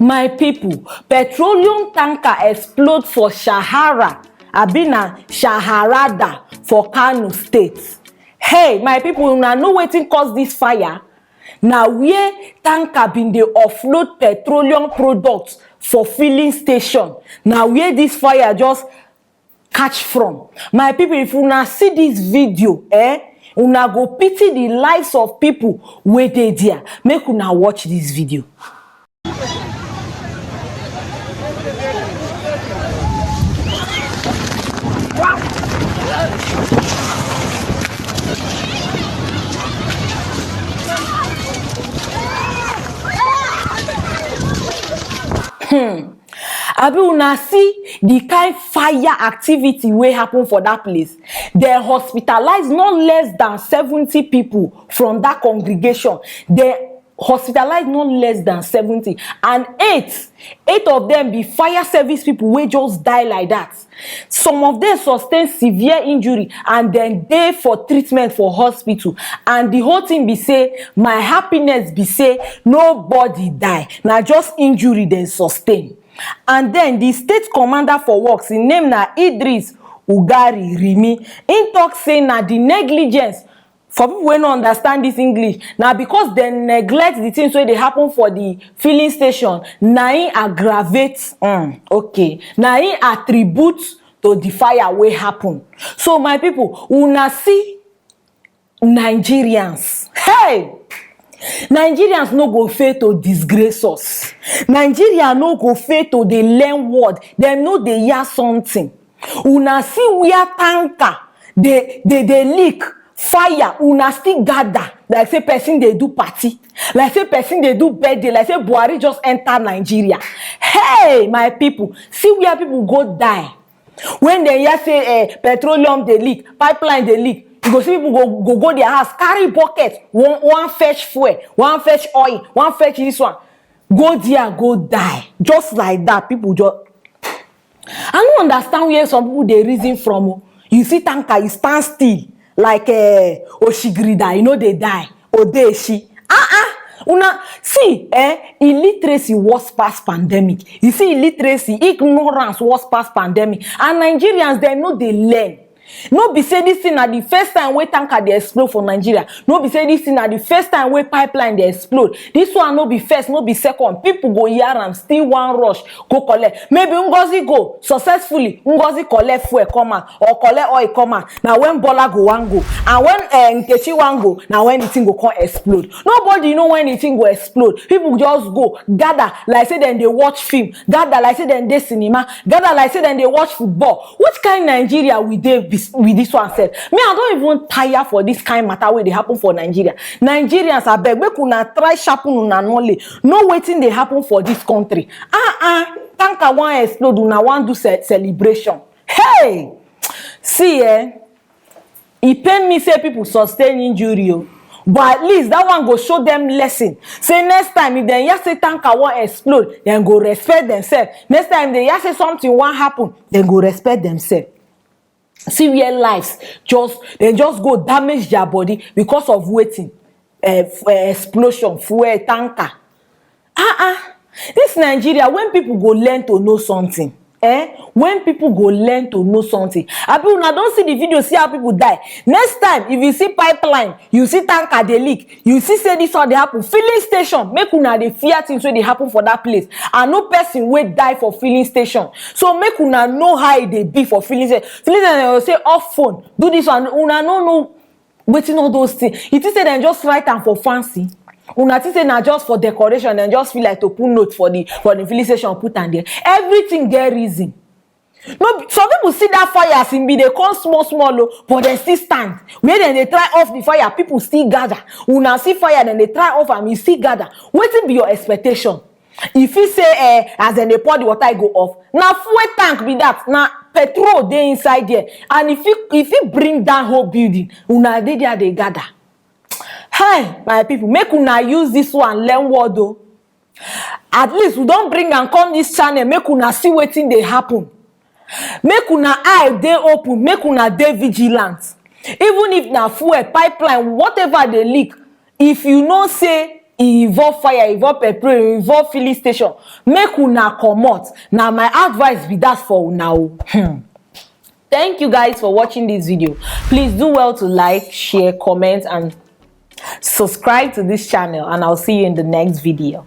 My people, petroleum tanker explode for Sharada for Kano State. Hey, my people, una know wetin cause this fire? Na where tanker bin dey offload petroleum products for filling station. Na where this fire just catch from. My people, if una see this video, una go pity the lives of people wey dey there. Make una watch this video. Abi una see the kind fire activity wey happen for that place. They hospitalized not less than 70 people from that congregation. They hospitalized not less than 70, and eight of them be fire service people wey just die like that. Some of them sustain severe injury and then dey for treatment for hospital. And the whole thing be say, my happiness be say nobody die, na just injury dem sustain. And then the state commander for works, him name na Idris Ugari Rimi, him talk say na the negligence. For people wey no understand this English, na because they neglect the things wey dey happen for the filling station, na im aggravate, na im attribute to the fire wey happen. So my people, una see Nigerians, hey! Nigerians no go fail to disgrace us. Nigeria no go fail to dey learn word. Dem no dey hear something. Una see where tanker dey leak fire, una still gather like say person dey do party, like say person dey do birthday, like say Buhari just enter Nigeria. Hey, my people, see where people go die when they hear say petroleum dey leak, pipeline dey leak. You go see people go their house, carry bucket, one fetch fuel, one fetch oil, one fetch this one, go there, go die just like that. People just, I don't understand where some people they reason from. You see tanker, you stand still like Oshigrida, you know they die. Odeshi. Una see, illiteracy was past pandemic. You see, illiteracy, ignorance was past pandemic. And Nigerians, they know they learn. No be say this thing na the first time wey tanker dey explode for Nigeria. No be say this thing na the first time wey pipeline dey explode. This one no be first, no be second. People go hear am, still one rush go collect. Maybe Ngozi go successfully, Ngozi collect fuel come out or collect oil come out. Now when Bola go one go, and when Nkechi one go, now when the thing go come explode. Nobody know when the thing go explode. People just go gather like say then they watch film, gather like say then they cinema, gather like say then they watch football. Which kind Nigeria we dey with this one said? Me, I don't even tire for this kind matter where they happen for Nigeria. Nigerians are beg, make una try sharpen una knowledge. No waiting they happen for this country. Tanker one explode, una one do celebration. Hey, see, it pain me say people sustain injury, but at least that one go show them lesson. Say next time if they hear say tanker one explode, then go respect themselves. Next time they hear say something won't happen, then go respect themselves. See where lives just go damage their body because of waiting, explosion, fuel, tanker. This Nigeria, when people go learn to know something, when people go learn to know something. Abi una don't see the video, see how people die. Next time, if you see pipeline, you see tanker they leak, you see say this one they happen. Filling station, make una dey fear things when they happen for that place. And no person will die for filling station. So make una know how they be for filling station. Filling station, they will say off phone, do this one. Una no know waiting all those things. It is say then just write them for fancy. Una think say na just for decoration and just feel like to put note for the filling station, put on there. Everything get reason. No, some people see that fire as in be they come small, but they still stand. Where then they try off the fire, people still gather. Una see fire, then they try off and you still gather. Waiting be your expectation. If you say as then they pour the water, go off. Now fuel tank be that. Now petrol they inside there. And if you bring down whole building, una dey there they gather. Hey, my people, make una use this one learn word though. At least we don't bring and come this channel, make una see wetin dey happen. Make una eye dey open, make una dey vigilant. Even if na fuel, pipeline, whatever they leak, if you know say e involve fire, e involve petrol, e involve filling station, make una comot. Na my advice be that for una o. Thank you guys for watching this video. Please do well to like, share, comment, and subscribe to this channel, and I'll see you in the next video.